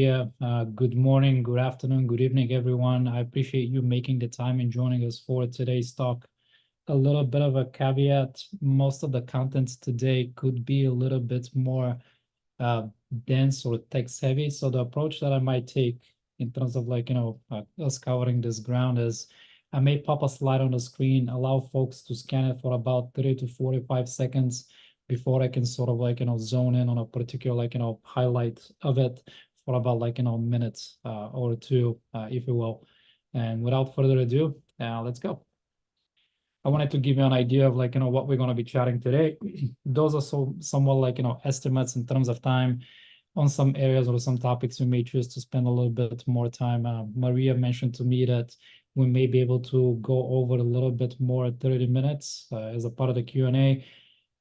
Good morning, good afternoon, good evening, everyone. I appreciate you making the time and joining us for today's talk. A little bit of a caveat, most of the contents today could be a little bit more dense or text heavy. So the approach that I might take in terms of us covering this ground is I may pop a slide on the screen, allow folks to scan it for about 30 to 45 seconds before I can sort of zone in on a particular highlight of it for about minutes or two, if you will. And without further ado, let's go. I wanted to give you an idea of what we're going to be chatting today. Those are somewhat estimates in terms of time. On some areas or some topics, we may choose to spend a little bit more time. Maria mentioned to me that we may be able to go over a little bit more 30 minutes as a part of the Q&A.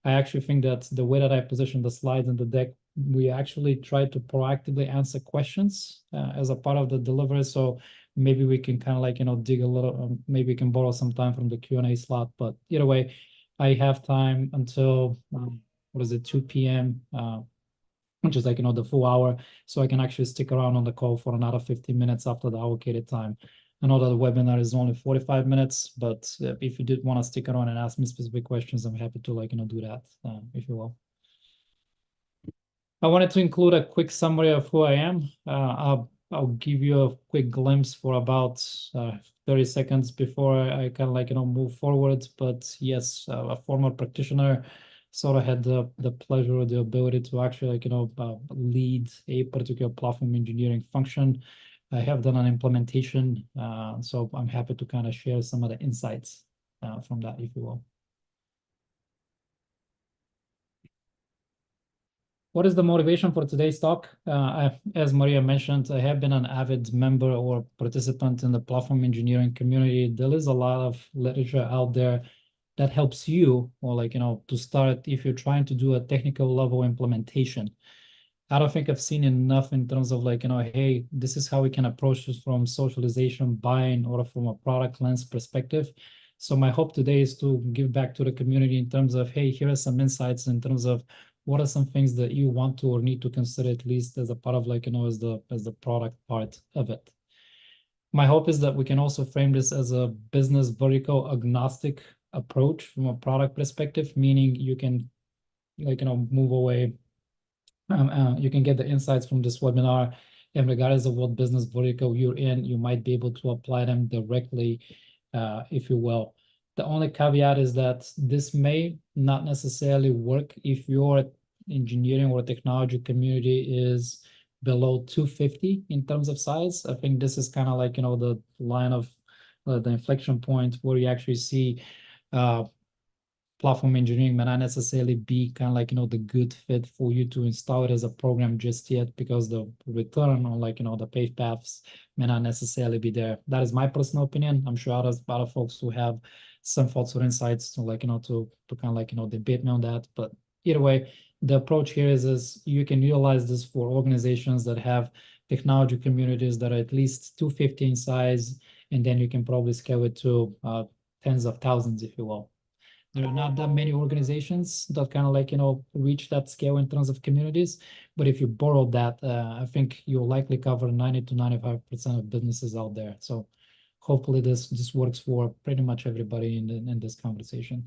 I actually think that the way that I position the slides in the deck, we actually try to proactively answer questions as a part of the delivery. So maybe we can kind of dig a little, maybe we can borrow some time from the Q&A slot. But either way, I have time until, 2 p.m., which is the full hour. So I can actually stick around on the call for another 15 minutes after the allocated time. I know that the webinar is only 45 minutes, but if you did want to stick around and ask me specific questions, I'm happy to do that, if you will. I wanted to include a quick summary of who I am. I'll give you a quick glimpse for about 30 seconds before I kind of move forward. But yes, a former practitioner, sort of had the pleasure or the ability to actually lead a particular platform engineering function. I have done an implementation, so I'm happy to kind of share some of the insights from that, if you will. What is the motivation for today's talk? As Maria mentioned, I have been an avid member or participant in the platform engineering community. There is a lot of literature out there that helps you, or to start if you're trying to do a technical level implementation. I don't think I've seen enough in terms of hey, this is how we can approach this from socialization, buying, or from a product lens perspective. So my hope today is to give back to the community in terms of, hey, here are some insights in terms of what are some things that you want to or need to consider at least as a part of as the product part of it. My hope is that we can also frame this as a business vertical agnostic approach from a product perspective, meaning you can move away. You can get the insights from this webinar, and regardless of what business vertical you're in, you might be able to apply them directly, if you will. The only caveat is that this may not necessarily work if your engineering or technology community is below 250 in terms of size. I think this is kind of the line of the inflection point where you actually see platform engineering may not necessarily be kind of the good fit for you to install it as a program just yet, because the return on the pay paths may not necessarily be there. That is my personal opinion. I'm sure other folks who have some thoughts or insights to to kind of debate me on that. But either way, the approach here is you can utilize this for organizations that have technology communities that are at least 250 in size, and then you can probably scale it to tens of thousands, if you will. There are not that many organizations that kind of reach that scale in terms of communities. But if you borrow that, I think you'll likely cover 90 to 95% of businesses out there. So hopefully this works for pretty much everybody in this conversation.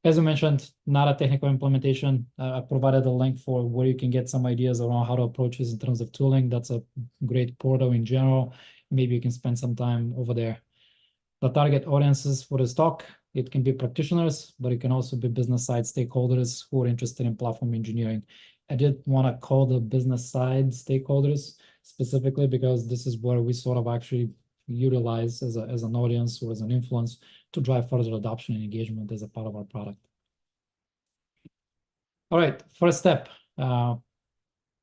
As I mentioned, not a technical implementation. I provided a link for where you can get some ideas around how to approach this in terms of tooling. That's a great portal in general. Maybe you can spend some time over there. The target audiences for this talk, it can be practitioners, but it can also be business side stakeholders who are interested in platform engineering. I did want to call the business side stakeholders specifically because this is where we sort of actually utilize as an audience or as an influence to drive further adoption and engagement as a part of our product. All right, first step.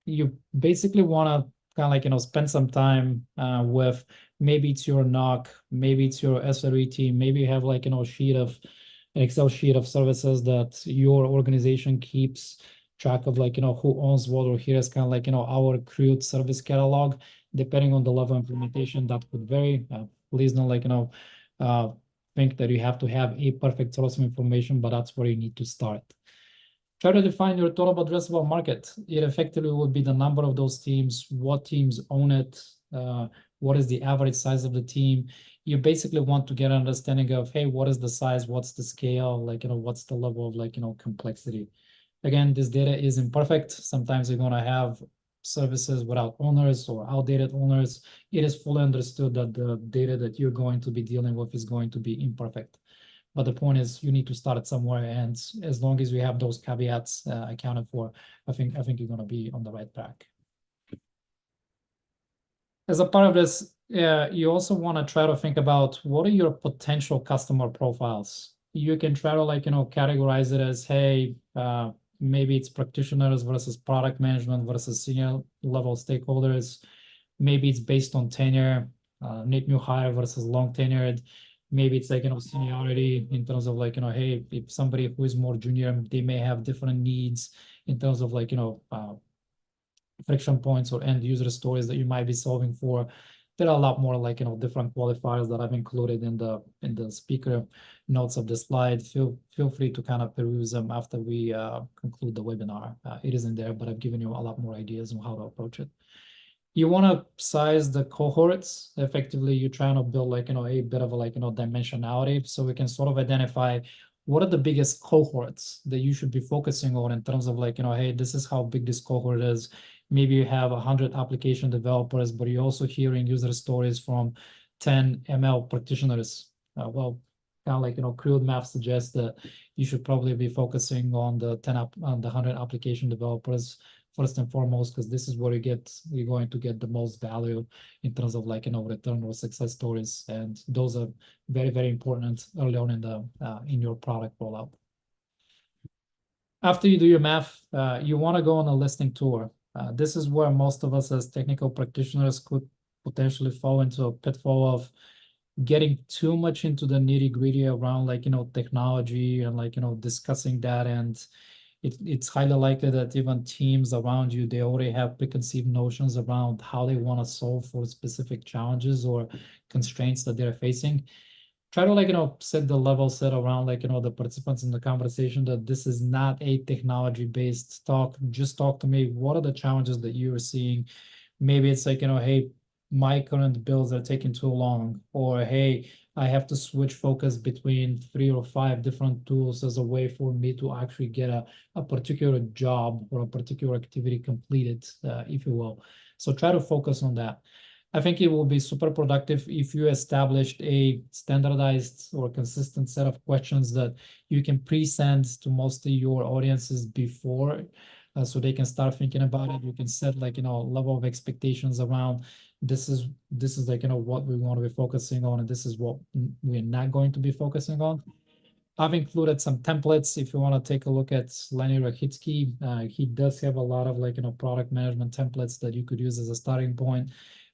You basically want to kind of spend some time with, maybe it's your NOC, maybe it's your SRE team, maybe you have an Excel sheet of services that your organization keeps track of, who owns what, or here's kind of our accrued service catalog. Depending on the level of implementation, that could vary. Please don't think that you have to have a perfect source of information, but that's where you need to start. Try to define your total addressable market. It effectively would be the number of those teams, what teams own it, what is the average size of the team. You basically want to get an understanding of, hey, what is the size, what's the scale, like, what's the level of, like, complexity. Again, this data is imperfect. Sometimes you're going to have services without owners or outdated owners. It is fully understood that the data that you're going to be dealing with is going to be imperfect. But the point is, you need to start somewhere, and as long as we have those caveats accounted for, I think you're going to be on the right track. As a part of this, you also want to try to think about what are your potential customer profiles. You can try to, like, categorize it as, hey, maybe it's practitioners versus product management versus senior level stakeholders. Maybe it's based on tenure, net new hire versus long tenured. Maybe it's like, seniority in terms of, like, hey, if somebody who is more junior, they may have different needs in terms of, like, friction points or end user stories that you might be solving for. There are a lot more, like, different qualifiers that I've included in the speaker notes of the slide. Feel free to kind of peruse them after we conclude the webinar. It isn't there, but I've given you a lot more ideas on how to approach it. You want to size the cohorts. Effectively, you're trying to build, like, a bit of a, like, dimensionality, so we can sort of identify what are the biggest cohorts that you should be focusing on in terms of, like, hey, this is how big this cohort is. Maybe you have 100 application developers, but you're also hearing user stories from 10 ML practitioners. Well, kind of like, crude math suggests that you should probably be focusing on the 100 application developers first and foremost, because this is where you're going to get the most value in terms of, like, return or success stories, and those are very, very important early on in your product rollout. After you do your math, you want to go on a listening tour. This is where most of us as technical practitioners could potentially fall into a pitfall of getting too much into the nitty-gritty around, like, technology and, like, discussing that, and it's highly likely that even teams around you, they already have preconceived notions around how they want to solve for specific challenges or constraints that they're facing. Try to, like, set the level set around, like, the participants in the conversation, that this is not a technology based talk. Just talk to me. What are the challenges that you are seeing? Maybe it's like, hey, my current builds are taking too long, or hey, I have to switch focus between 3 or 5 different tools as a way for me to actually get a particular job or a particular activity completed, if you will. So try to focus on that. I think it will be super productive if you established a standardized or consistent set of questions that you can pre-send to most of your audiences before, so they can start thinking about it. You can set, like, level of expectations around this is like, what we want to be focusing on, and this is what we're not going to be focusing on. I've included some templates if you want to take a look at Lenny Rakhitsky. He does have a lot of, like, product management templates that you could use as a starting point.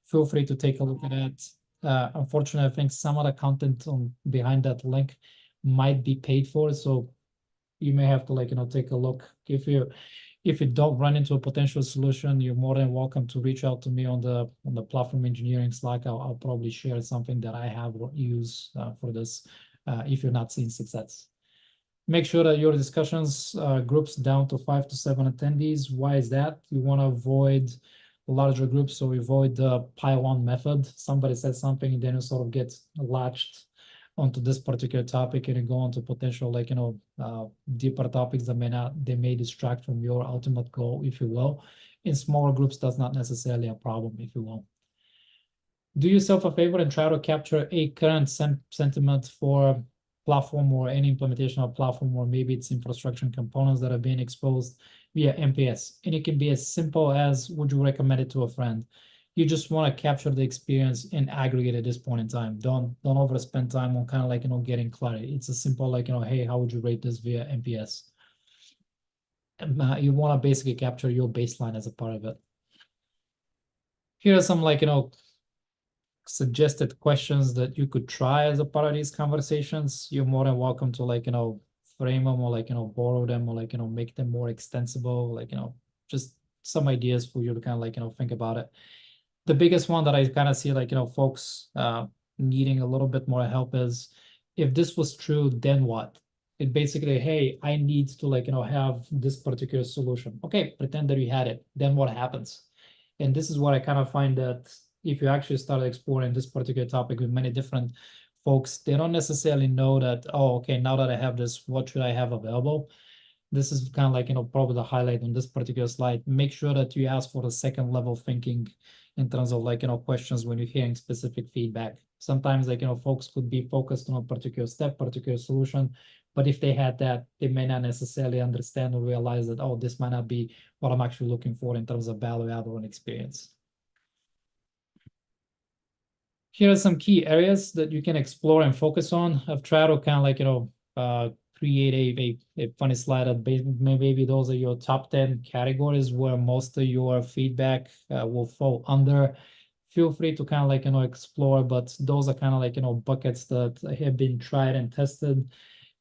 Feel free to take a look at it. Unfortunately, I think some of the content behind that link might be paid for, so you may have to, like, take a look. If you don't run into a potential solution, you're more than welcome to reach out to me on the platform engineering Slack. I'll probably share something that I have or use for this if you're not seeing success. Make sure that your discussions groups down to 5 to 7 attendees. Why is that? You want to avoid larger groups, so avoid the pile-on method. Somebody says something, and then you sort of get latched onto this particular topic, and you go on to potential, like, deeper topics that they may distract from your ultimate goal, if you will. In smaller groups, that's not necessarily a problem, if you will. Do yourself a favor and try to capture a current sentiment for platform or any implementation of platform, or maybe it's infrastructure and components that are being exposed via NPS. And it can be as simple as, would you recommend it to a friend? You just want to capture the experience in aggregate at this point in time. Don't overspend time on kind of, like, getting clarity. It's a simple, like, hey, how would you rate this via NPS? And, you want to basically capture your baseline as a part of it. Here are some, like, suggested questions that you could try as a part of these conversations. You're more than welcome to, like, frame them, or, like, borrow them, or, like, make them more extensible, like, just some ideas for you to kind of, like, think about it. The biggest one that I kind of see, like, folks needing a little bit more help is, if this was true, then what? It basically, hey, I need to like, have this particular solution. Okay, pretend that you had it. Then what happens? And this is what I kind of find that if you actually start exploring this particular topic with many different folks, they don't necessarily know that, oh, okay, now that I have this, what should I have available? This is kind of like, probably the highlight on this particular slide. Make sure that you ask for the second level thinking in terms of like, questions when you're hearing specific feedback. Sometimes like, folks could be focused on a particular step, particular solution, but if they had that, they may not necessarily understand or realize that, oh, this might not be what I'm actually looking for in terms of value add or an experience. Here are some key areas that you can explore and focus on. I've tried to kind of like, create a funny slide of maybe those are your top 10 categories where most of your feedback will fall under. Feel free to kind of like, explore, but those are kind of like, buckets that have been tried and tested.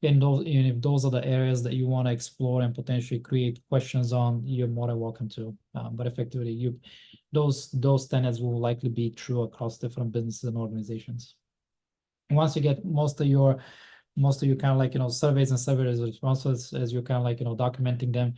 And those, and if those are the areas that you want to explore and potentially create questions on, you're more than welcome to. But effectively, those tenets will likely be true across different businesses and organizations. Once you get most of your kind of like, surveys and survey responses, as you're kind of like, documenting them,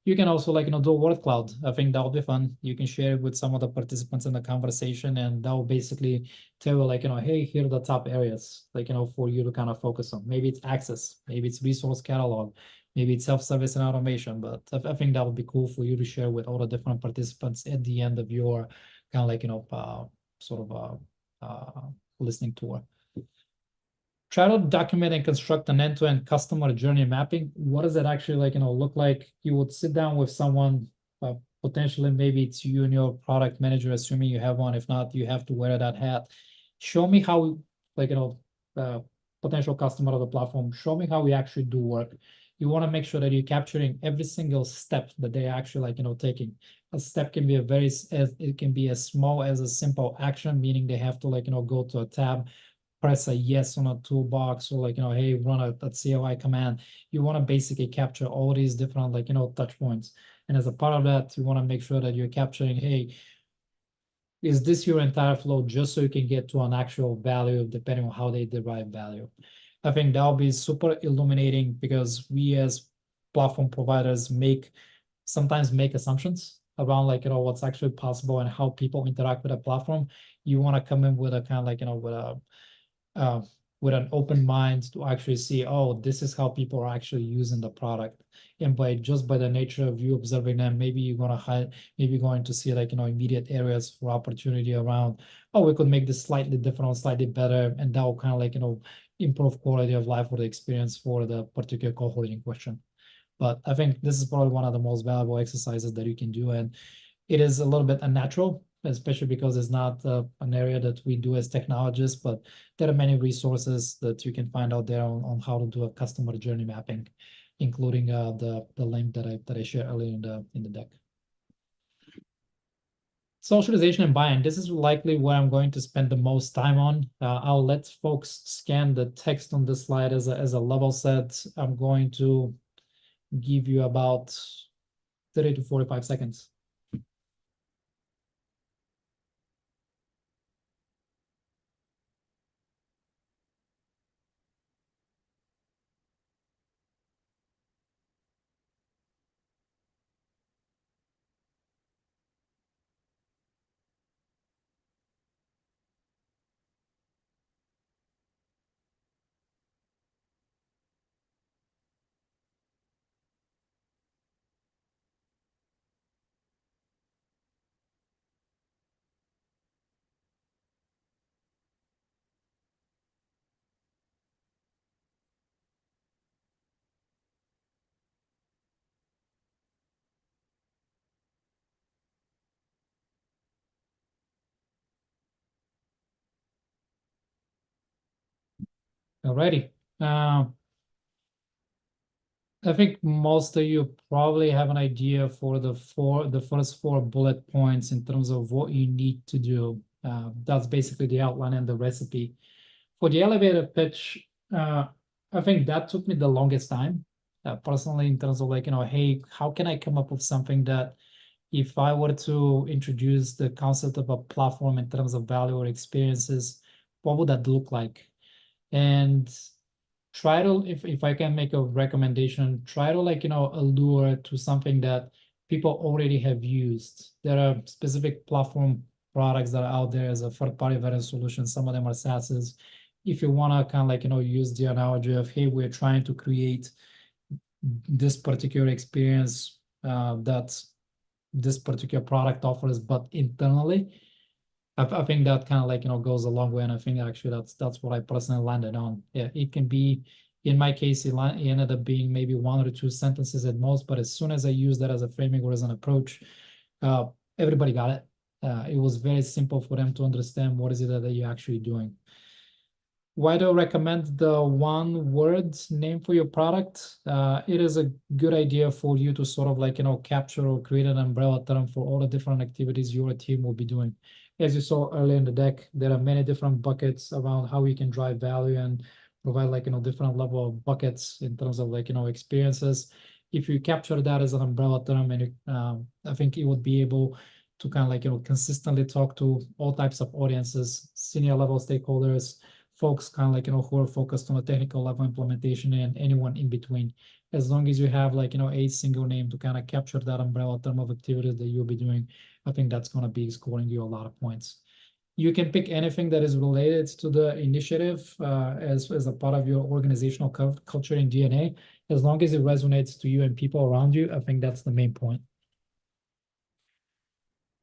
you can also like, do a word cloud. I think that will be fun. You can share it with some of the participants in the conversation, and that will basically tell you like, hey, here are the top areas, like, for you to kind of focus on. Maybe it's access, maybe it's resource catalog, maybe it's self-service and automation. But I think that would be cool for you to share with all the different participants at the end of your kind of like, sort of listening tour. Try to document and construct an end-to-end customer journey mapping. What does it actually like, look like? You would sit down with someone, potentially maybe it's you and your product manager, assuming you have one. If not, you have to wear that hat. Show me how, like, potential customer of the platform, show me how we actually do work. You want to make sure that you're capturing every single step that they actually like, taking. A step can be it can be as small as a simple action, meaning they have to like, go to a tab, press a yes on a toolbox, or like, hey, run a CLI command. You want to basically capture all these different like, touch points. And as a part of that, you want to make sure that you're capturing, hey, is this your entire flow, just so you can get to an actual value depending on how they derive value. I think that'll be super illuminating because we as platform providers sometimes make assumptions around like, what's actually possible and how people interact with a platform. You want to come in with a kind of like, uh, with an open mind to actually see, oh, this is how people are actually using the product. And by the nature of you observing them, maybe you're going to see like, immediate areas for opportunity around, oh, we could make this slightly different or slightly better. And that will kind of like, improve quality of life or the experience for the particular cohort in question. But I think this is probably one of the most valuable exercises that you can do. And it is a little bit unnatural, especially because it's not an area that we do as technologists, but there are many resources that you can find out there on how to do a customer journey mapping, including the link that I shared earlier in the deck. Socialization and buy-in. This is likely where I'm going to spend the most time on. I'll let folks scan the text on this slide as a level set. I'm going to give you about 30 to 45 seconds. Alrighty. I think most of you probably have an idea for the first four bullet points in terms of what you need to do. That's basically the outline and the recipe. For the elevator pitch, I think that took me the longest time, personally, in terms of like, hey, how can I come up with something that if I were to introduce the concept of a platform in terms of value or experiences, what would that look like? And try to, if I can make a recommendation, try to like, allure to something that people already have used. There are specific platform products that are out there as a third-party vendor solution. Some of them are SaaSes. If you want to kind of like, use the analogy of, hey, we're trying to create this particular experience that this particular product offers, but internally, I think that kind of like, goes a long way. And I think actually that's what I personally landed on. Yeah, it can be, in my case, it ended up being maybe one or two sentences at most, but as soon as I use that as a framing or as an approach, uh, everybody got it. It was very simple for them to understand what is it that you're actually doing. Why do I recommend the one word name for your product? It is a good idea for you to sort of like, capture or create an umbrella term for all the different activities your team will be doing. As you saw earlier in the deck, there are many different buckets around how we can drive value and provide like, different level of buckets in terms of like, experiences. If you capture that as an umbrella term, and I think it would be able to kind of like, consistently talk to all types of audiences, senior level stakeholders, folks kind of like, who are focused on a technical level implementation, and anyone in between. As long as you have like, a single name to kind of capture that umbrella term of activities that you'll be doing, I think that's going to be scoring you a lot of points. You can pick anything that is related to the initiative as a part of your organizational culture and DNA. As long as it resonates to you and people around you, I think that's the main point.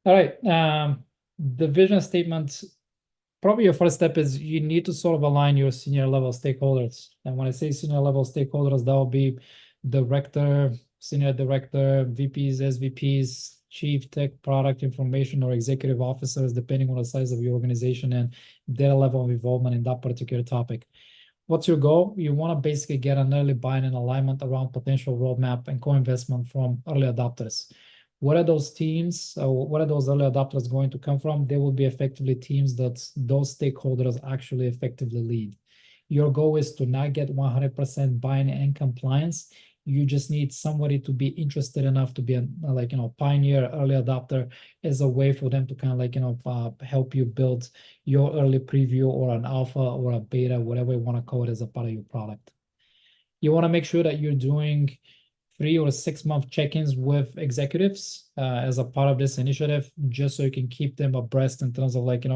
All right. The vision statement, probably your first step is you need to sort of align your senior level stakeholders. And when I say senior level stakeholders, that will be director, senior director, VPs, SVPs, chief tech product information or executive officers, depending on the size of your organization and their level of involvement in that particular topic. What's your goal? You want to basically get an early buy-in and alignment around potential roadmap and co-investment from early adopters. What are those teams? What are those early adopters going to come from? They will be effectively teams that those stakeholders actually effectively lead. Your goal is to not get 100% buy-in and compliance. You just need somebody to be interested enough to be a like, pioneer, early adopter, as a way for them to kind of like, help you build your early preview or an alpha or a beta, whatever you want to call it, as a part of your product. You want to make sure that you're doing 3 or 6 month check-ins with executives as a part of this initiative, just so you can keep them abreast in terms of like,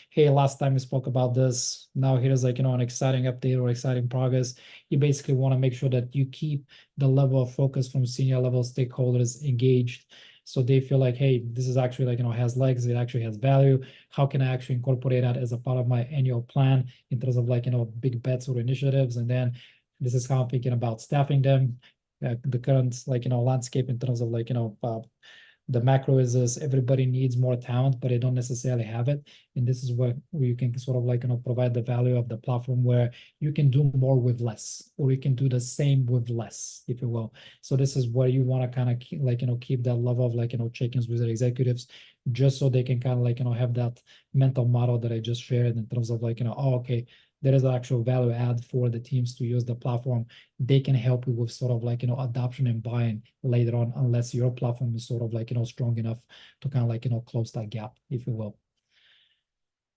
hey, last time we spoke about this, now here's like, an exciting update or exciting progress. You basically want to make sure that you keep the level of focus from senior level stakeholders engaged, so they feel like, hey, this is actually like, has legs, it actually has value. How can I actually incorporate that as a part of my annual plan in terms of like, big bets or initiatives? And then this is how I'm thinking about staffing them. The current like, landscape in terms of like, the macro is this: everybody needs more talent, but they don't necessarily have it. And this is where you can sort of like, provide the value of the platform, where you can do more with less, or you can do the same with less, if you will. So this is where you want to kind of keep, like, keep that level of like, check-ins with the executives, just so they can kind of like, have that mental model that I just shared in terms of like, oh, okay, there is actual value add for the teams to use the platform. They can help you with sort of like, adoption and buying later on, unless your platform is sort of like, strong enough to kind of like, close that gap, if you will.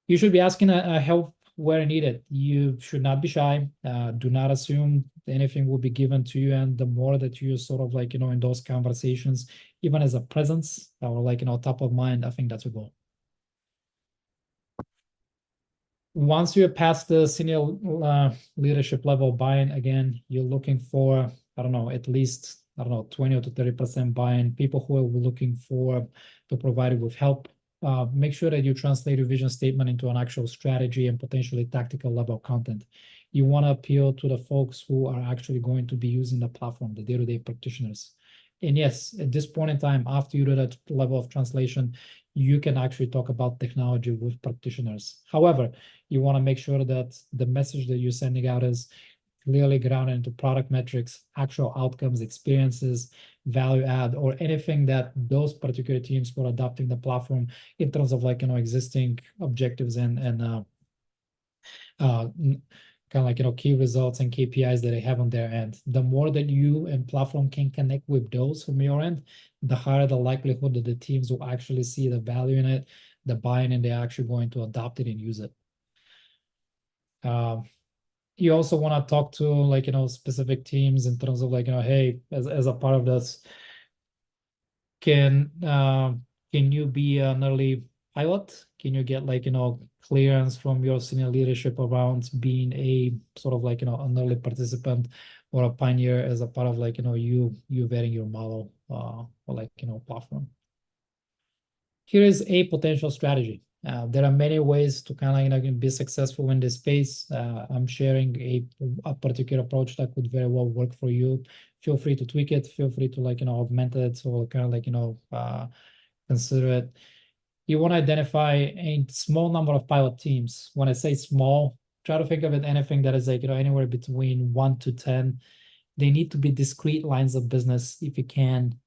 You should be asking help where needed. You should not be shy. Do not assume anything will be given to you. And the more that you sort of like, in those conversations, even as a presence or like, top of mind, I think that's a goal. Once you're past the senior leadership level buy-in, again, you're looking for, I don't know, at least, I don't know, 20 to 30% buy-in, people who are looking for to provide you with help. Make sure that you translate your vision statement into an actual strategy and potentially tactical level content. You want to appeal to the folks who are actually going to be using the platform, the day-to-day practitioners. And yes, at this point in time, after you do that level of translation, you can actually talk about technology with practitioners. However, you want to make sure that the message that you're sending out is clearly grounded into product metrics, actual outcomes, experiences, value add, or anything that those particular teams who are adopting the platform in terms of like, existing objectives and kind of like, key results and KPIs that they have on their end. The more that you and platform can connect with those from your end, the higher the likelihood that the teams will actually see the value in it, the buy-in, and they're actually going to adopt it and use it. You also want to talk to like, specific teams in terms of like, hey, as a part of this, can you be an early pilot? Can you get like, clearance from your senior leadership around being a sort of like, an early participant or a pioneer as a part of like, you vetting your model or like, platform? Here is a potential strategy. There are many ways to kind of be successful in this space. I'm sharing a particular approach that could very well work for you. Feel free to tweak it. Feel free to like augment it or kind of like consider it. You want to identify a small number of pilot teams. When I say small, try to think of it anything that is like anywhere between 1 to 10. They need to be discrete lines of business if you can,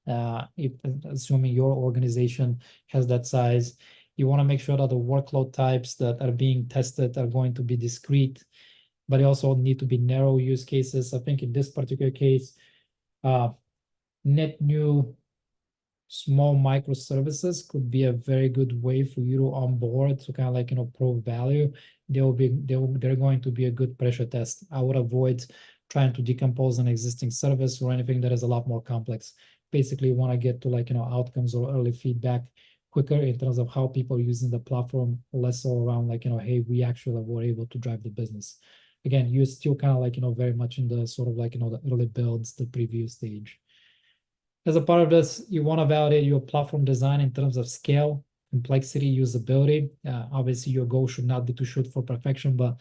if assuming your organization has that size. You want to make sure that the workload types that are being tested are going to be discrete, but they also need to be narrow use cases. I think in this particular case, uh, net new small microservices could be a very good way for you to onboard to kind of like prove value. They're going to be a good pressure test. I would avoid trying to decompose an existing service or anything that is a lot more complex. Basically, you want to get to like outcomes or early feedback quicker in terms of how people are using the platform, less so around like hey, we actually were able to drive the business. Again, you're still kind of like very much in the sort of like the early builds, the preview stage. As a part of this, you want to validate your platform design in terms of scale, complexity, usability. Obviously, your goal should not be to shoot for perfection, but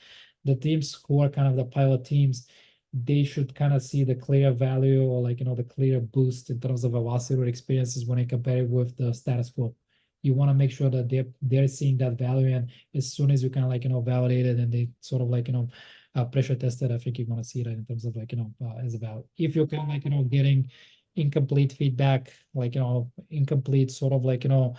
the teams who are kind of the pilot teams, they should kind of see the clear value or like the clear boost in terms of velocity or experiences when you compare it with the status quo. You want to make sure that they're seeing that value, and as soon as you kind of like validate it and they sort of like pressure tested, I think you're going to see that in terms of like as a value. If you're kind of like getting incomplete feedback, like incomplete sort of like or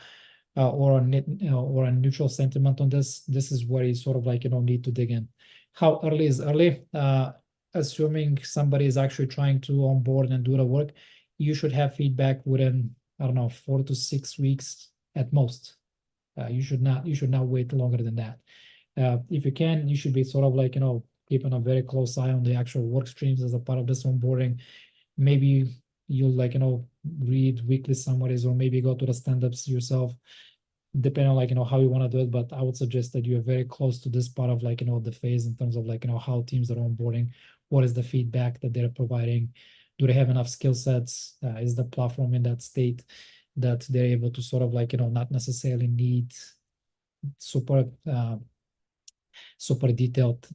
or a neutral sentiment on this. This is where you sort of like need to dig in. How early is early? Assuming somebody is actually trying to onboard and do the work, you should have feedback within, I don't know, 4 to 6 weeks at most. You should not wait longer than that. If you can, you should be sort of like keeping a very close eye on the actual work streams as a part of this onboarding. Maybe you'll like read weekly summaries or maybe go to the stand-ups yourself, depending on like how you want to do it. But I would suggest that you're very close to this part of like the phase in terms of like how teams are onboarding, what is the feedback that they're providing, do they have enough skill sets, is the platform in that state that they're able to sort of like not necessarily need super super detailed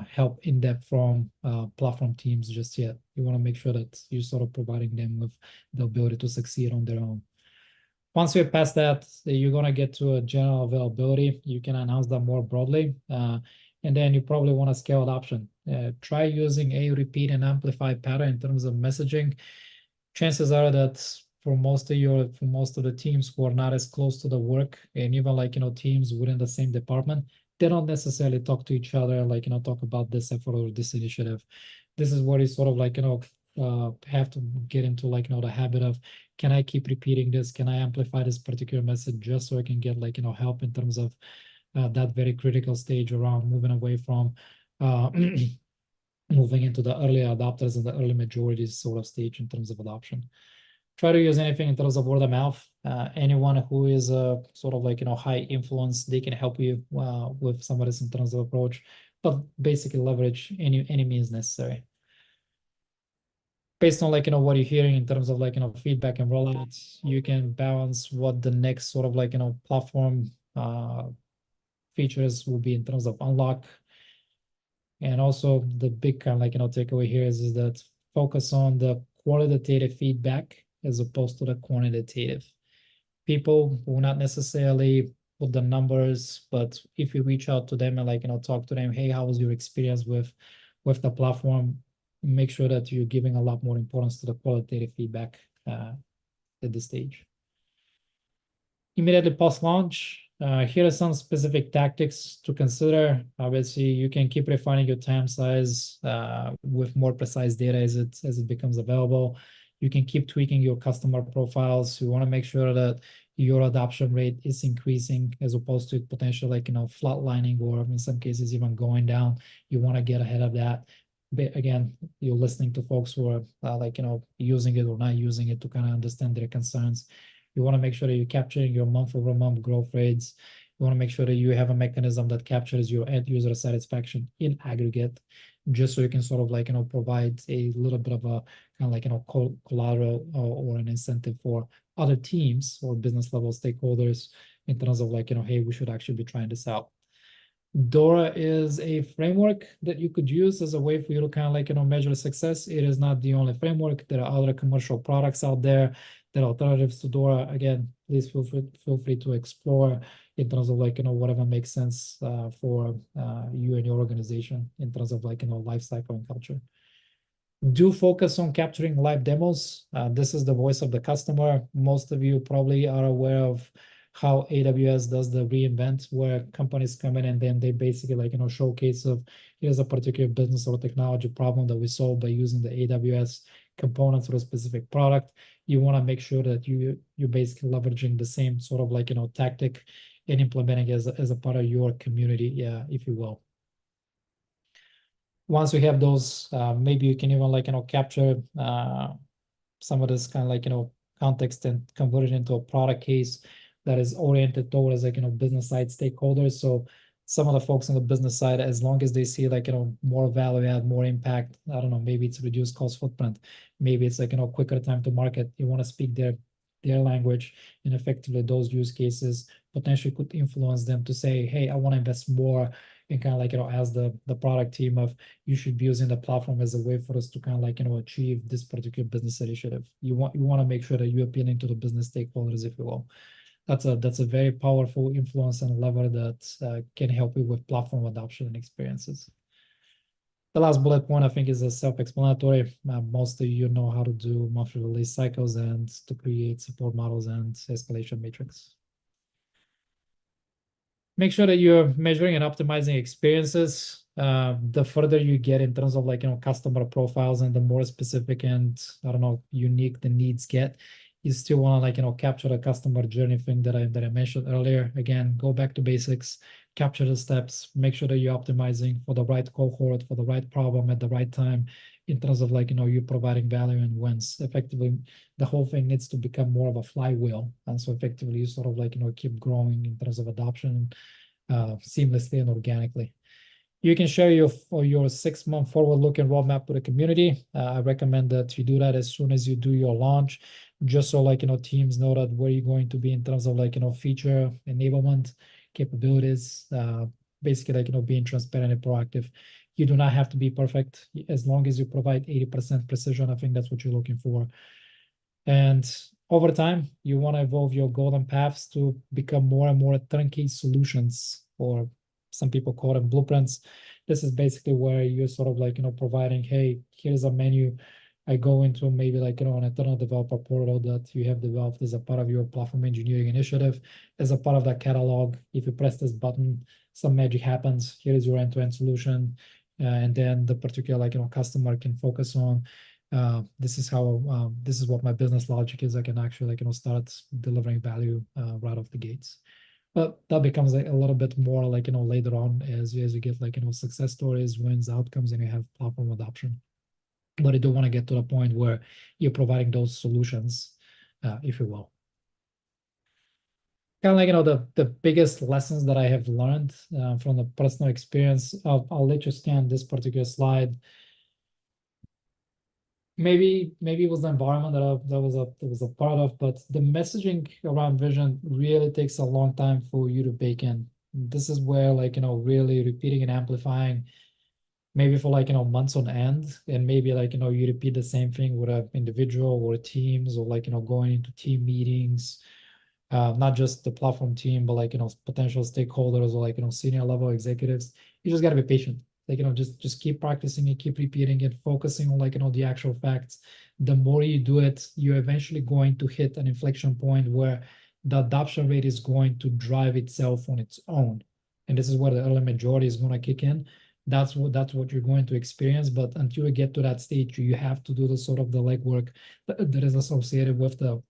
help in depth from platform teams just yet. You want to make sure that you're sort of providing them with the ability to succeed on their own. Once you're past that, you're going to get to a general availability. You can announce that more broadly. And then you probably want to scale adoption. Try using a repeat and amplify pattern in terms of messaging. Chances are that for most of the teams who are not as close to the work, and even like teams within the same department, they don't necessarily talk to each other, like talk about this effort or this initiative. This is where you sort of like have to get into like the habit of, can I keep repeating this? Can I amplify this particular message just so I can get like help in terms of that very critical stage around moving away from moving into the early adopters and the early majorities sort of stage in terms of adoption. Try to use anything in terms of word of mouth. Anyone who is sort of like high influence, they can help you with some of this in terms of approach, but basically leverage any means necessary. Based on like what you're hearing in terms of like feedback and rollouts, you can balance what the next sort of like platform features will be in terms of unlock. And also the big kind of like takeaway here is that focus on the qualitative feedback as opposed to the quantitative. People will not necessarily put the numbers, but if you reach out to them and like talk to them, hey, how was your experience with the platform? Make sure that you're giving a lot more importance to the qualitative feedback at this stage. Immediately post-launch, here are some specific tactics to consider. Obviously, you can keep refining your time size with more precise data as it becomes available. You can keep tweaking your customer profiles. You want to make sure that your adoption rate is increasing as opposed to potentially like, flatlining or in some cases even going down. You want to get ahead of that. But again, you're listening to folks who are like, using it or not using it to kind of understand their concerns. You want to make sure that you're capturing your month-over-month growth rates. You want to make sure that you have a mechanism that captures your end user satisfaction in aggregate, just so you can sort of like, provide a little bit of a kind of like, collateral or an incentive for other teams or business level stakeholders in terms of like, hey, we should actually be trying this out. Dora is a framework that you could use as a way for you to kind of like, measure success. It is not the only framework. There are other commercial products out there that are alternatives to Dora. Again, please feel free to explore in terms of like, whatever makes sense for you and your organization in terms of like, life cycle and culture. Do focus on capturing live demos. This is the voice of the customer. Most of you probably are aware of how AWS does the reInvent, where companies come in and then they basically like, showcase of here's a particular business or technology problem that we solve by using the AWS components for a specific product. You want to make sure that you're basically leveraging the same sort of like, tactic and implementing as a part of your community, yeah, if you will. Once we have those, maybe you can even like, capture some of this kind of like, context and convert it into a product case that is oriented towards like, business side stakeholders. So some of the folks on the business side, as long as they see like, more value add, more impact, I don't know, maybe it's reduced cost footprint, maybe it's like, quicker time to market. You want to speak their language, and effectively those use cases potentially could influence them to say, hey, I want to invest more and kind of like, as the product team of you should be using the platform as a way for us to kind of like, achieve this particular business initiative. You want to make sure that you're appealing to the business stakeholders, if you will. That's a very powerful influence and lever that can help you with platform adoption and experiences. The last bullet point, I think, is a self-explanatory. Most of you know how to do monthly release cycles and to create support models and escalation matrix. Make sure that you're measuring and optimizing experiences. The further you get in terms of like, customer profiles and the more specific and I don't know, unique the needs get, you still want to like, capture the customer journey thing that I mentioned earlier. Again, go back to basics, capture the steps, make sure that you're optimizing for the right cohort, for the right problem at the right time in terms of like, you providing value and wins. Effectively, the whole thing needs to become more of a flywheel. And so effectively you sort of like, keep growing in terms of adoption seamlessly and organically. You can share your 6-month forward-looking roadmap with the community. I recommend that you do that as soon as you do your launch, just so like, teams know that where you're going to be in terms of like, feature enablement capabilities, basically like, being transparent and proactive. You do not have to be perfect. As long as you provide 80% precision, I think that's what you're looking for. And over time, you want to evolve your golden paths to become more and more turnkey solutions, or some people call them blueprints. This is basically where you're sort of like, providing, hey, here's a menu. I go into maybe like, an internal developer portal that you have developed as a part of your platform engineering initiative. As a part of that catalog, if you press this button, some magic happens. Here is your end-to-end solution. And then the particular like, customer can focus on this is what my business logic is. I can actually like, start delivering value right off the gates. But that becomes like a little bit more like, later on as you get like, success stories, wins, outcomes, and you have platform adoption. But I don't want to get to the point where you're providing those solutions, if you will. Kind of like, the biggest lessons that I have learned from the personal experience. I'll let you scan this particular slide. Maybe it was the environment that was a part of, but the messaging around vision really takes a long time for you to bake in. This is where like, really repeating and amplifying maybe for like, months on end, and maybe like, you repeat the same thing with an individual or teams, or like, going into team meetings, not just the platform team, but like, potential stakeholders or like, senior level executives. You just got to be patient. Like, just keep practicing it, keep repeating it, focusing on like, the actual facts. The more you do it, you're eventually going to hit an inflection point where the adoption rate is going to drive itself on its own. And this is where the early majority is going to kick in. That's what you're going to experience. But until you get to that stage, you have to do the sort of the legwork that is associated with the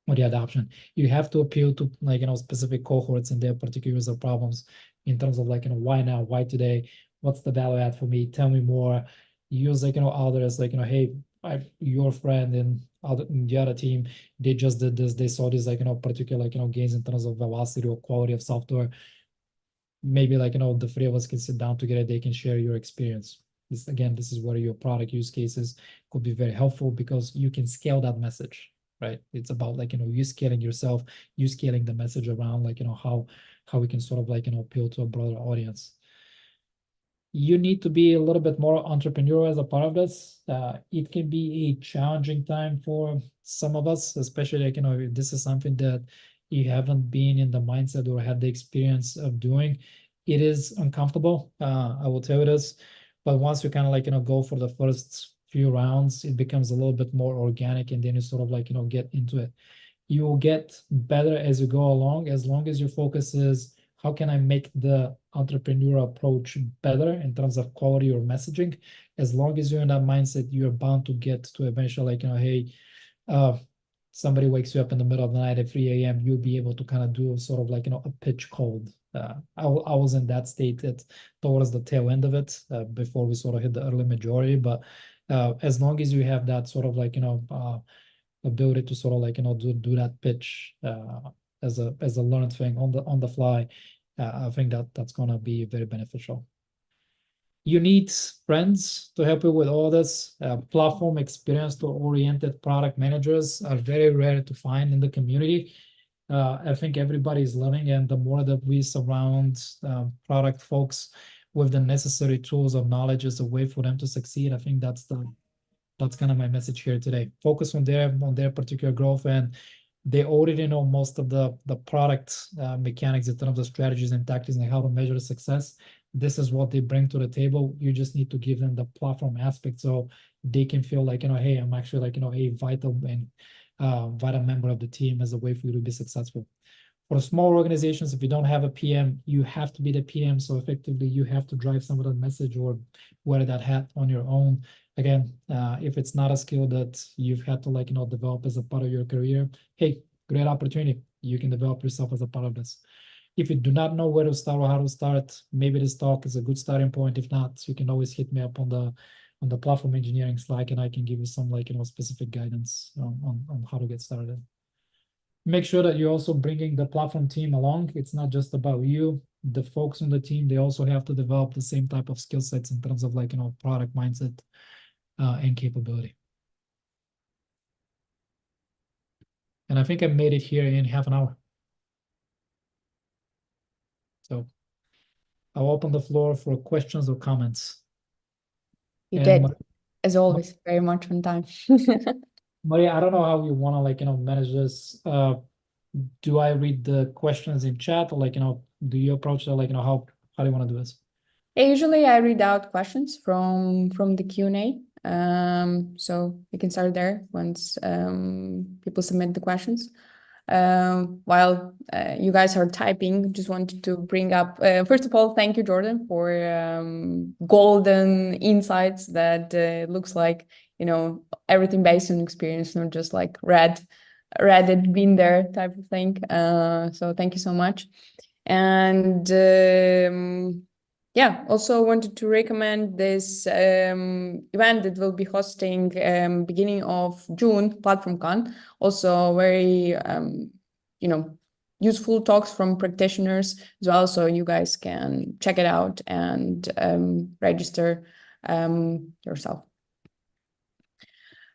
or the adoption. You have to appeal to like, specific cohorts and their particular user problems in terms of like, why now, why today, what's the value add for me? Tell me more. Use like, others like, hey, your friend and the other team, they just did this, they saw this like, particular like, gains in terms of velocity or quality of software. Maybe like, the three of us can sit down together, they can share your experience. This again, this is where your product use cases could be very helpful because you can scale that message, right? It's about like, you scaling yourself, you scaling the message around like, how we can sort of like, appeal to a broader audience. You need to be a little bit more entrepreneurial as a part of this. It can be a challenging time for some of us, especially like, if this is something that you haven't been in the mindset or had the experience of doing. It is uncomfortable. I will tell you this, but once you kind of like, go for the first few rounds, it becomes a little bit more organic, and then you sort of like, get into it. You will get better as you go along, as long as your focus is how can I make the entrepreneurial approach better in terms of quality or messaging. As long as you're in that mindset, you're bound to get to eventually like, hey, uh, somebody wakes you up in the middle of the night at 3 a.m., you'll be able to kind of do sort of like, a pitch cold. I was in that state towards the tail end of it, before we sort of hit the early majority. But as long as you have that sort of like, ability to sort of like, do that pitch, as a learned thing on the fly, I think that's gonna be very beneficial. You need friends to help you with all this. Platform experienced or oriented product managers are very rare to find in the community. I think everybody is learning, and the more that we surround product folks with the necessary tools of knowledge as a way for them to succeed, I think that's kind of my message here today. Focus on their particular growth, and they already know most of the product mechanics in terms of strategies and tactics and how to measure success. This is what they bring to the table. You just need to give them the platform aspect so they can feel like, hey, I'm actually like, a vital and vital member of the team as a way for you to be successful. For small organizations, if you don't have a PM, you have to be the PM. So effectively, you have to drive some of that message or wear that hat on your own. Again, if it's not a skill that you've had to like, develop as a part of your career, hey, great opportunity. You can develop yourself as a part of this. If you do not know where to start or how to start, maybe this talk is a good starting point. If not, you can always hit me up on the platform engineering Slack, and I can give you some like, specific guidance on how to get started. Make sure that you're also bringing the platform team along. It's not just about you. The folks on the team, they also have to develop the same type of skill sets in terms of like, product mindset and capability. And I think I made it here in half an hour. So I'll open the floor for questions or comments. You And did, as always, very much on time. Maria, I don't know how you want to like, manage this. Do I read the questions in chat, or like, do you approach that like, how do you want to do this? Usually I read out questions from the Q&A. So we can start there once people submit the questions. While you guys are typing, just wanted to bring up, first of all, thank you, Jordan, for golden insights that looks like, everything based on experience, not just like read it, been there type of thing. So thank you so much. And yeah, also wanted to recommend this event that will be hosting beginning of June, PlatformCon. Also very, useful talks from practitioners as well. So you guys can check it out and register yourself.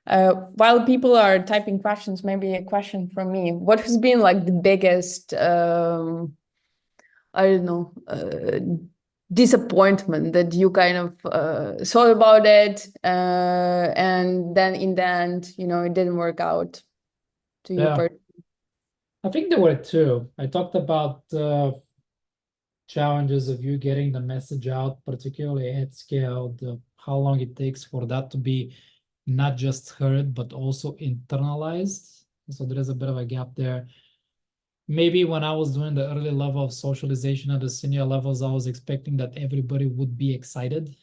While people are typing questions, maybe a question from me. What has been like the biggest, I don't know, disappointment that you kind of thought about it, and then in the end, it didn't work out to you personally? I think there were two. I talked about challenges of you getting the message out, particularly at scale, how long it takes for that to be not just heard, but also internalized. So there is a bit of a gap there. Maybe when I was doing the early level of socialization at the senior levels, I was expecting that everybody would be excited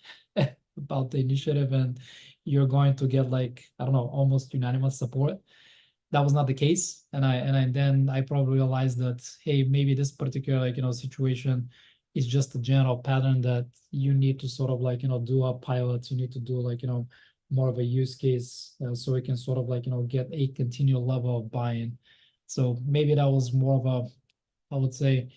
about the initiative, and you're going to get like, I don't know, almost unanimous support. that was not the case. And then I probably realized that, hey, maybe this particular situation is just a general pattern that you need to sort of do a pilot. You need to do more of a use case, so we can sort of get a continual level of buy-in. So maybe that was more of a, I would say,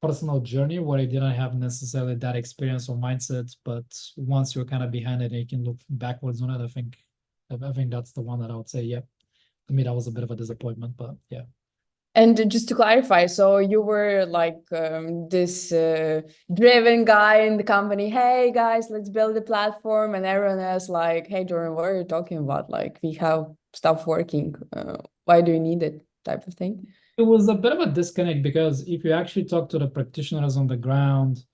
personal journey where I didn't have necessarily that experience or mindset, but once you're kind of behind it and you can look backwards on it, I think that's the one that I would say, yeah. To me, that was a bit of a disappointment, but yeah. And just to clarify, so you were like this driven guy in the company. Hey guys, let's build a platform, and everyone else like, hey Jordan, what are you talking about? Like we have stuff working. Why do you need it? Type of thing. It was a bit of a disconnect because if you actually talk to the practitioners on the ground,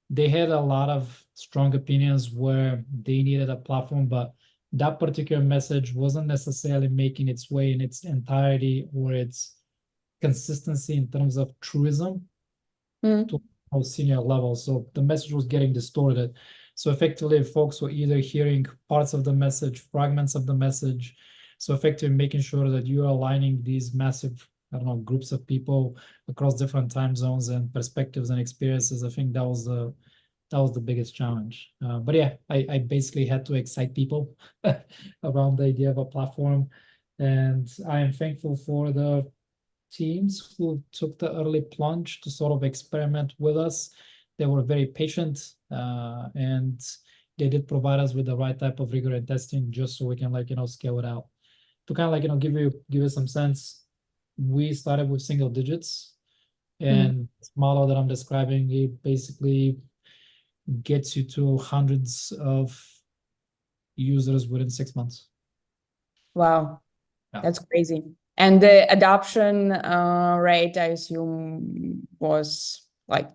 they had a lot of strong opinions where they needed a platform, but that particular message wasn't necessarily making its way in its entirety or its consistency in terms of truism to a senior level. So the message was getting distorted. So effectively, folks were either hearing parts of the message, fragments of the message. So effectively making sure that you are aligning these massive, I don't know, groups of people across different time zones and perspectives and experiences. I think that was the biggest challenge. But yeah, I basically had to excite people around the idea of a platform. And I am thankful for the teams who took the early plunge to sort of experiment with us. They were very patient, and they did provide us with the right type of rigor and testing just so we can scale it out. To kind of give you some sense, we started with single digits, and this model that I'm describing, it basically gets you to hundreds of users within 6 months. Wow, Yeah. that's crazy. And the adoption rate, I assume, was like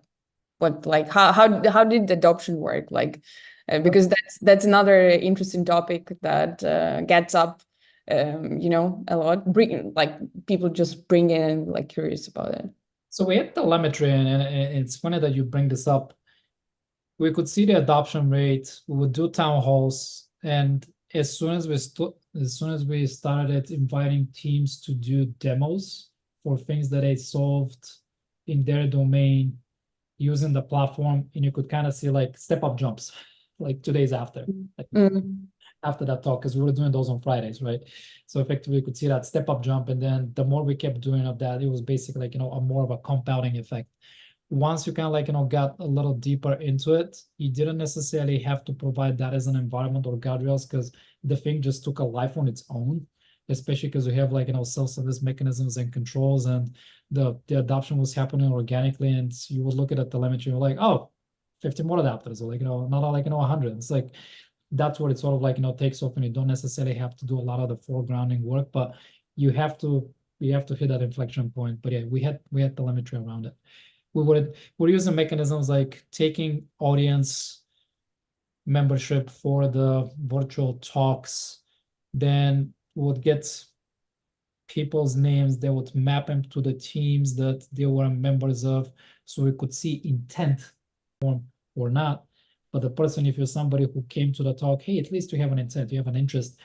what? Like how did adoption work? Like because that's another interesting topic that gets up, a lot. Bring like people just bring in like curious about it. So we had telemetry, and it's funny that you bring this up. We could see the adoption rate. We would do town halls, and as soon as we started inviting teams to do demos for things that they solved in their domain using the platform, and you could kind of see step up jumps, like 2 days after, after that talk, because we were doing those on Fridays, right? So effectively, we could see that step up jump, and then the more we kept doing of that, it was basically a more of a compounding effect. Once you kind of got a little deeper into it, you didn't necessarily have to provide that as an environment or guardrails, because the thing just took a life on its own, especially because we have self-service mechanisms and controls, and the adoption was happening organically. And you would look at the telemetry, you're like, oh, 50 more adapters, or not 100. It's like that's what it sort of takes off, and you don't necessarily have to do a lot of the foregrounding work, but you have to hit that inflection point. But yeah, we had telemetry around it. We're using mechanisms like taking audience membership for the virtual talks, then would get people's names, they would map them to the teams that they were members of, so we could see intent or not. But the person, if you're somebody who came to the talk, hey, at least you have an intent, you have an interest,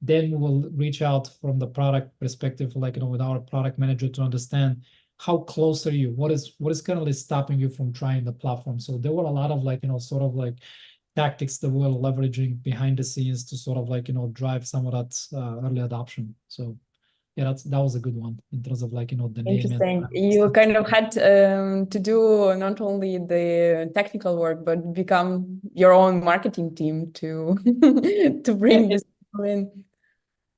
then we will reach out from the product perspective, with our product manager to understand how close are you, what is currently stopping you from trying the platform. So there were a lot of tactics that we're leveraging behind the scenes to sort of drive some of that early adoption. So yeah, that was a good one in terms of the name. Interesting. You kind of had to do not only the technical work, but become your own marketing team to to bring this in.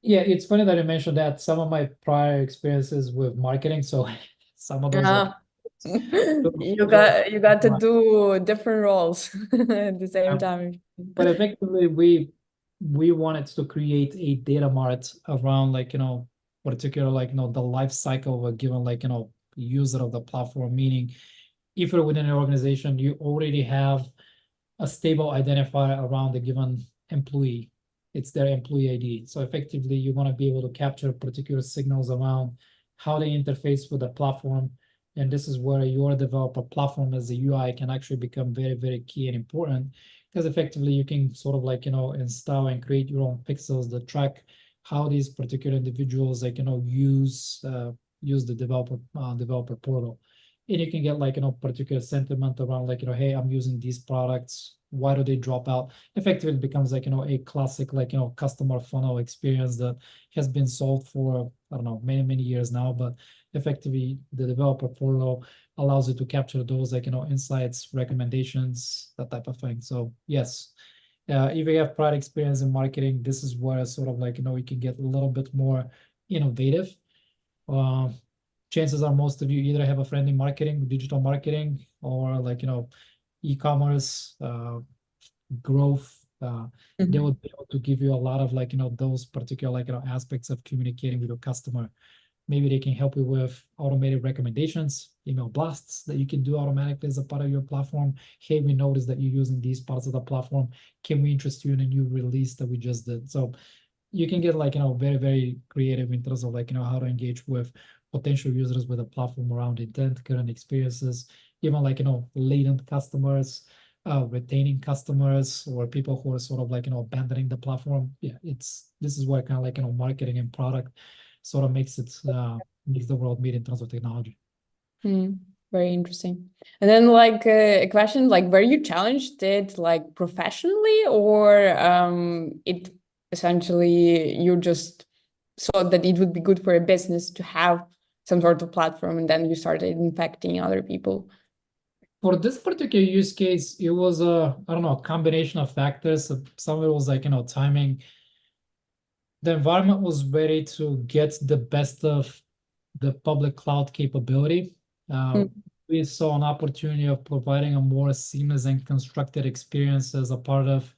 Yeah, it's funny that you mentioned that. Some of my prior experiences with marketing, so some of those are You got to do different roles at the same time. But effectively, we wanted to create a data mart around particular the life cycle of a given user of the platform. Meaning, if you're within an organization, you already have a stable identifier around a given employee. It's their employee ID. So effectively, you want to be able to capture particular signals around how they interface with the platform. And this is where your developer platform as a UI can actually become very, very key and important, because effectively you can sort of install and create your own pixels that track how these particular individuals use the developer portal. And you can get particular sentiment around hey, I'm using these products, why do they drop out? Effectively it becomes a classic customer funnel experience that has been solved for, I don't know, many years now. But effectively the developer portal allows you to capture those insights, recommendations, that type of thing. So yes, if you have prior experience in marketing, this is where sort of you can get a little bit more innovative. Chances are most of you either have a friend in marketing, digital marketing, or e-commerce growth. They would be able to give you a lot of those particular aspects of communicating with your customer. Maybe they can help you with automated recommendations, email blasts that you can do automatically as a part of your platform. Hey, we noticed that you're using these parts of the platform. Can we interest you in a new release that we just did? So you can get very creative in terms of how to engage with potential users with a platform around intent, current experiences, even latent customers, retaining customers, or people who are sort of abandoning the platform. Yeah, this is where kind of marketing and product sort of makes the world meet in terms of technology. Very interesting. And then a question, were you challenged it professionally, or it essentially you just saw that it would be good for a business to have some sort of platform, and then you started infecting other people? For this particular use case, it was I don't know, a combination of factors. Some of it was timing. The environment was ready to get the best of the public cloud capability. We saw an opportunity of providing a more seamless and constructed experience as a part of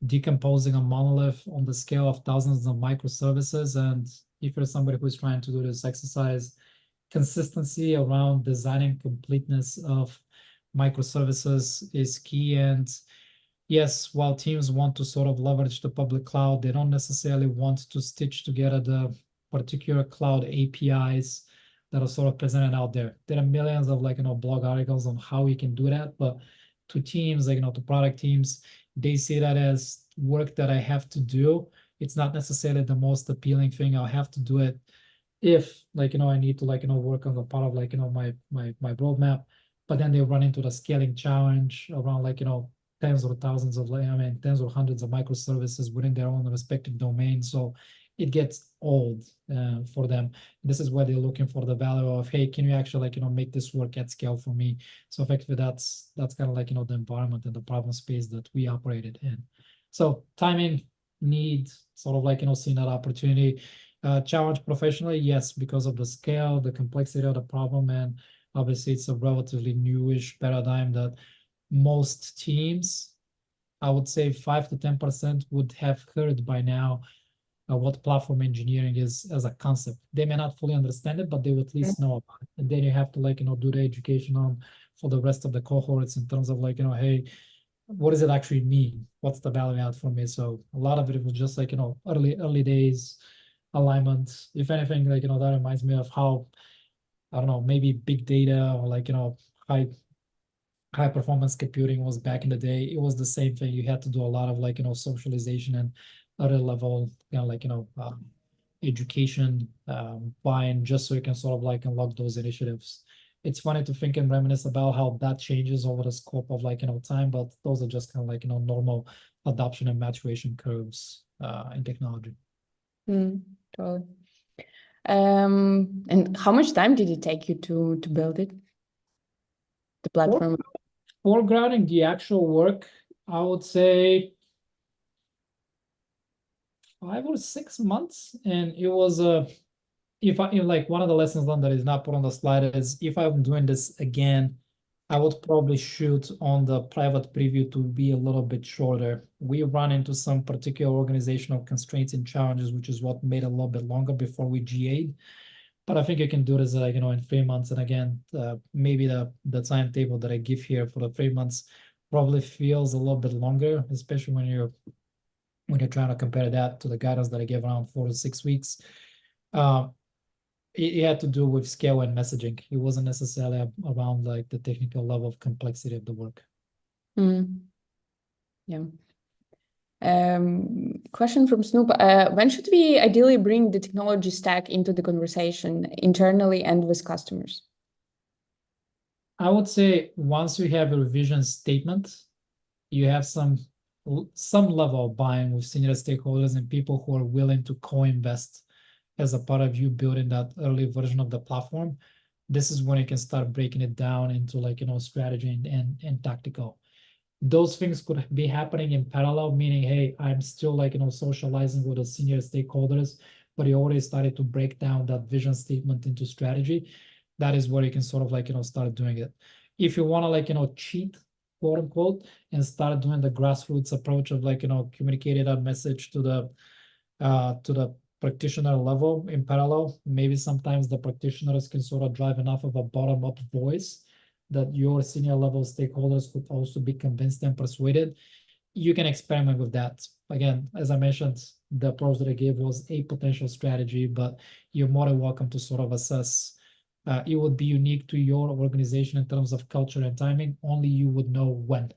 decomposing a monolith on the scale of thousands of microservices. And if you're somebody who's trying to do this exercise, consistency around designing completeness of microservices is key. And yes, while teams want to sort of leverage the public cloud, they don't necessarily want to stitch together the particular cloud APIs that are sort of presented out there. There are millions of blog articles on how we can do that, but to teams, to product teams, they see that as work that I have to do. It's not necessarily the most appealing thing. I'll have to do it if I need to work on the part of my roadmap. But then they run into the scaling challenge around tens or thousands of tens or hundreds of microservices within their own respective domain. So it gets old for them. This is where they're looking for the value of, hey, can you actually make this work at scale for me? So effectively that's kind of the environment and the problem space that we operated in. So timing, need, sort of seeing that opportunity. Challenge professionally, yes, because of the scale, the complexity of the problem, and obviously it's a relatively newish paradigm that most teams, I would say 5 to 10% would have heard by now what platform engineering is as a concept. They may not fully understand it, but they would at least know about it. And then you have to do the education on for the rest of the cohorts in terms of hey, what does it actually mean? What's the value add for me? So a lot of it was just early days alignment. If anything, that reminds me of how, I don't know, maybe big data or high performance computing was back in the day. It was the same thing. You had to do a lot of socialization and other level education buy-in, just so you can sort of unlock those initiatives. It's funny to think and reminisce about how that changes over the scope of time, but those are just kind of normal adoption and maturation curves in technology. Totally. And how much time did it take you to build it, the platform? Foregrounding the actual work, I would say 5 or 6 months. And it was one of the lessons learned that is not put on the slide is, if I'm doing this again, I would probably shoot on the private preview to be a little bit shorter. We run into some particular organizational constraints and challenges, which is what made it a little bit longer before we GA'd. But I think you can do this in 3 months. And again, maybe the timetable that I give here for the 3 months probably feels a little bit longer, especially when you're trying to compare that to the guidance that I gave around 4 to 6 weeks. It had to do with scale and messaging. It wasn't necessarily around the technical level of complexity of the work. Yeah. Question from Snoop. When should we ideally bring the technology stack into the conversation internally and with customers? I would say once you have a vision statement, you have some level of buy-in with senior stakeholders and people who are willing to co-invest as a part of you building that early version of the platform. This is when you can start breaking it down into strategy and tactical. Those things could be happening in parallel, meaning, hey, I'm still socializing with the senior stakeholders, but you already started to break down that vision statement into strategy. That is where you can sort of start doing it. If you want to cheat, quote unquote, and start doing the grassroots approach of communicating that message to the practitioner level in parallel, maybe sometimes the practitioners can sort of drive enough of a bottom-up voice that your senior level stakeholders could also be convinced and persuaded. You can experiment with that. Again, as I mentioned, the approach that I gave was a potential strategy, but you're more than welcome to sort of assess. It would be unique to your organization in terms of culture and timing. Only you would know when.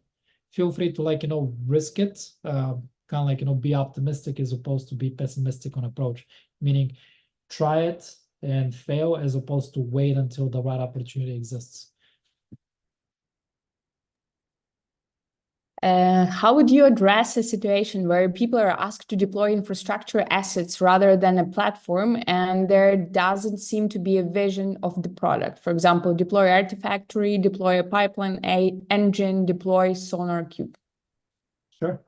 Feel free to risk it. Kind of be optimistic as opposed to be pessimistic on approach. Meaning, try it and fail as opposed to wait until the right opportunity exists. How would you address a situation where people are asked to deploy infrastructure assets rather than a platform, and there doesn't seem to be a vision of the product? For example, deploy Artifactory, deploy a pipeline engine, deploy Sonar Cube. Sure.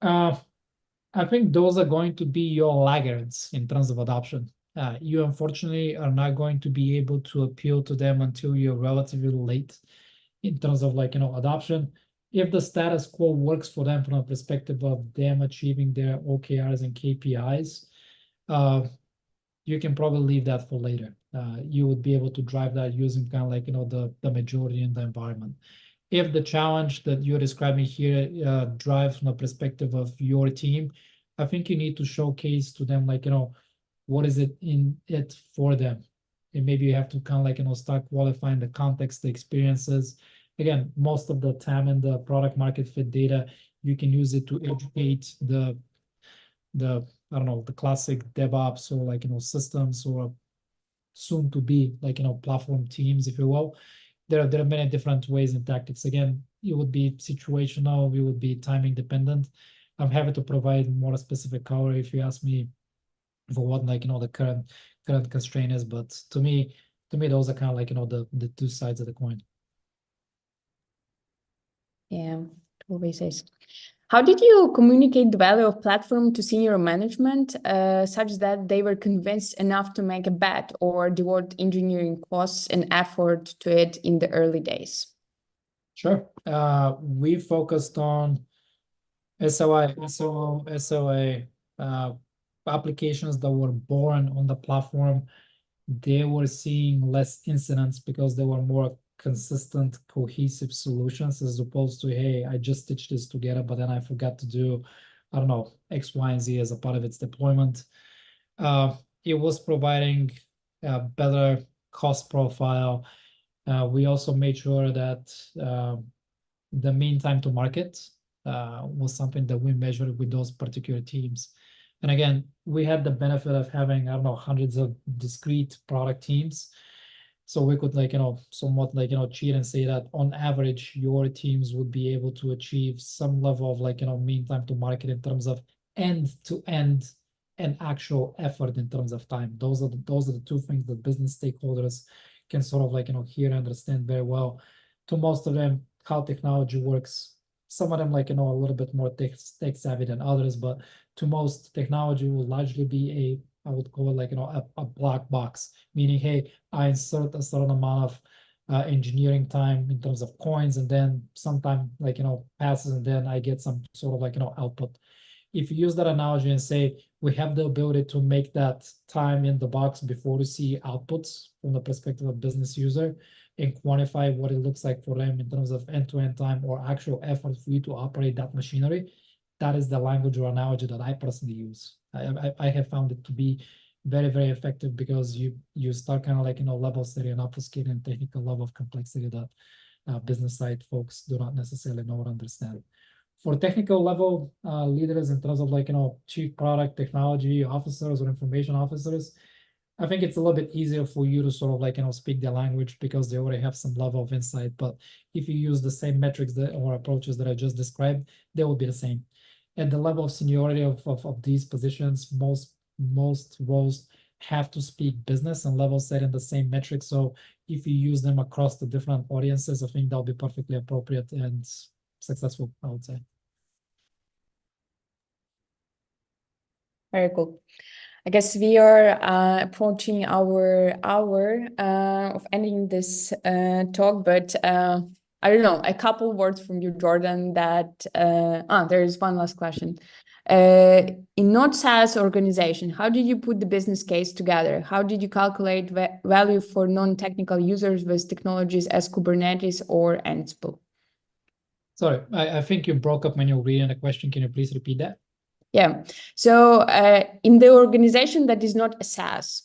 I think those are going to be your laggards in terms of adoption. You unfortunately are not going to be able to appeal to them until you're relatively late in terms of adoption. If the status quo works for them from a perspective of them achieving their OKRs and KPIs, you can probably leave that for later. You would be able to drive that using kind of the majority in the environment. If the challenge that you're describing here drives from the perspective of your team, I think you need to showcase to them what is it in it for them, and maybe you have to kind of start qualifying the context, the experiences. Again, most of the time in the product market fit data, you can use it to educate the I don't know, the classic DevOps or systems or soon to be platform teams, if you will. There are many different ways and tactics. Again, it would be situational, it would be timing dependent. I'm happy to provide more specific color if you ask me for what the current constraint is. But to me those are kind of the two sides of the coin. Yeah, always is. How did you communicate the value of platform to senior management such that they were convinced enough to make a bet or devote engineering costs and effort to it in the early days? Sure. We focused on SOI, SOO, SOA applications that were born on the platform. They were seeing less incidents because they were more consistent, cohesive solutions as opposed to, hey, I just stitched this together, but then I forgot to do, I don't know, X, Y, and Z as a part of its deployment. It was providing a better cost profile. We also made sure that the mean time to market was something that we measured with those particular teams. And again, we had the benefit of having, I don't know, hundreds of discrete product teams. So we could somewhat cheat and say that on average, your teams would be able to achieve some level of mean time to market in terms of end to end and actual effort in terms of time. Those are the two things that business stakeholders can sort of hear and understand very well. To most of them, how technology works. Some of them a little bit more tech savvy than others, but to most, technology will largely be I would call it a black box, meaning, hey, I insert a certain amount of engineering time in terms of coins, and then sometime passes, and then I get some sort of output. If you use that analogy and say we have the ability to make that time in the box before we see outputs from the perspective of business user and quantify what it looks like for them in terms of end-to-end time or actual effort for you to operate that machinery, that is the language or analogy that I personally use. I have found it to be very, very effective because you start kind of level setting and obfuscating technical level of complexity that business side folks do not necessarily know or understand. For technical level leaders in terms of like, chief product technology officers or information officers, I think it's a little bit easier for you to sort of like, speak their language because they already have some level of insight. But if you use the same metrics or approaches that I just described, they will be the same. At the level of seniority of these positions, most roles have to speak business and level set in the same metrics. So if you use them across the different audiences, I think that'll be perfectly appropriate and successful, I would say. Very cool. I guess we are approaching our hour of ending this talk, but I don't know, a couple words from you, Jordan, that there is one last question. In not SaaS organization, how did you put the business case together? How did you calculate value for non-technical users with technologies as Kubernetes or Ansible? Sorry, I think you broke up when you were reading the question. Can you please repeat that? Yeah. So in the organization that is not a SaaS,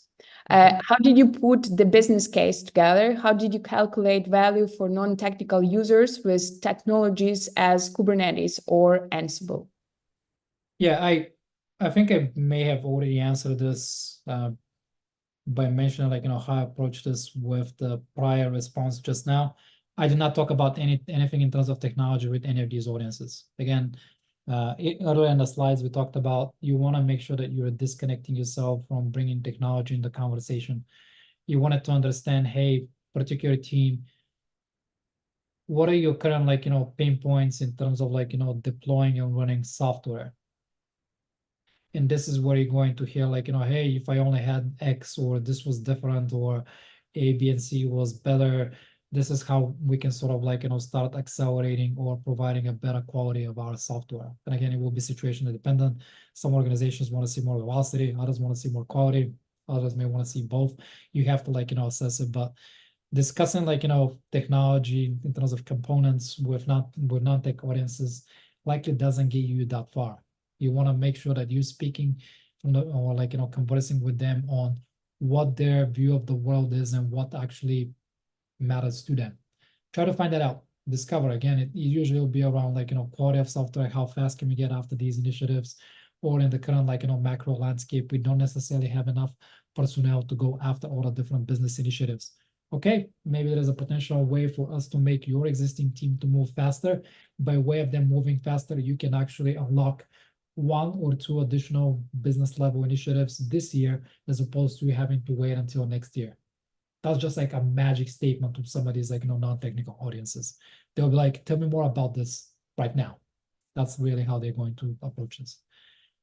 how did you put the business case together? How did you calculate value for non-technical users with technologies as Kubernetes or Ansible? Yeah, I think I may have already answered this by mentioning like, how I approached this with the prior response just now. I did not talk about anything in terms of technology with any of these audiences. Again, earlier in the slides, we talked about you want to make sure that you're disconnecting yourself from bringing technology in the conversation. You wanted to understand, hey, particular team, what are your current like, pain points in terms of like, deploying and running software? And this is where you're going to hear like, hey, if I only had X or this was different or A, B, and C was better, this is how we can sort of like, start accelerating or providing a better quality of our software. And again, it will be situation dependent. Some organizations want to see more velocity, others want to see more quality, others may want to see both. You have to like, assess it, but discussing like, technology in terms of components with non-tech audiences likely doesn't get you that far. You want to make sure that you're speaking from or like, conversing with them on what their view of the world is and what actually matters to them. Try to find that out. Discover again, it usually will be around like, quality of software, how fast can we get after these initiatives, or in the current like, macro landscape, we don't necessarily have enough personnel to go after all the different business initiatives. Okay, maybe there's a potential way for us to make your existing team to move faster. By way of them moving faster, you can actually unlock 1 or 2 additional business level initiatives this year, as opposed to having to wait until next year. That's just like a magic statement to some of these like, non-technical audiences. They'll be like, tell me more about this right now. That's really how they're going to approach this.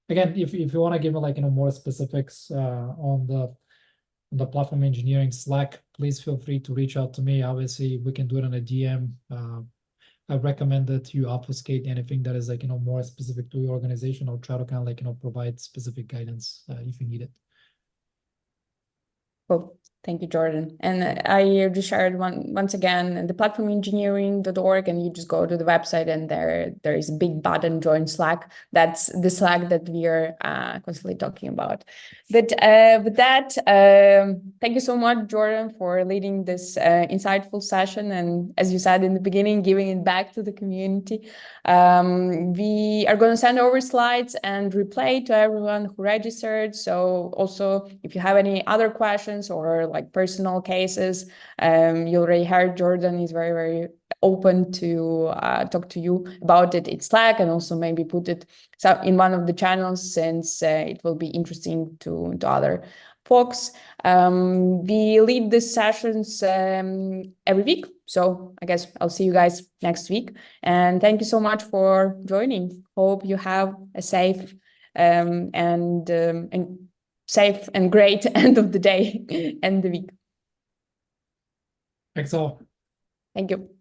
Again, if you want to give me like, more specifics on the platform engineering Slack, please feel free to reach out to me. Obviously, we can do it on a DM. I recommend that you obfuscate anything that is like, more specific to your organization, or try to kind of like, provide specific guidance if you need it. Cool. Thank you, Jordan. And I just shared once again the platformengineering.org, and you just go to the website and there is a big button, join Slack. That's the Slack that we are constantly talking about. But with that, thank you so much, Jordan, for leading this insightful session. And as you said in the beginning, giving it back to the community. We are going to send over slides and replay to everyone who registered. So also, if you have any other questions or like personal cases, you already heard Jordan is very, very open to talk to you about it in Slack, and also maybe put it in one of the channels, since it will be interesting to other folks. We lead these sessions every week, so I guess I'll see you guys next week. And thank you so much for joining. Hope you have a safe and safe and great end of the day and the week. Thanks all. Thank you.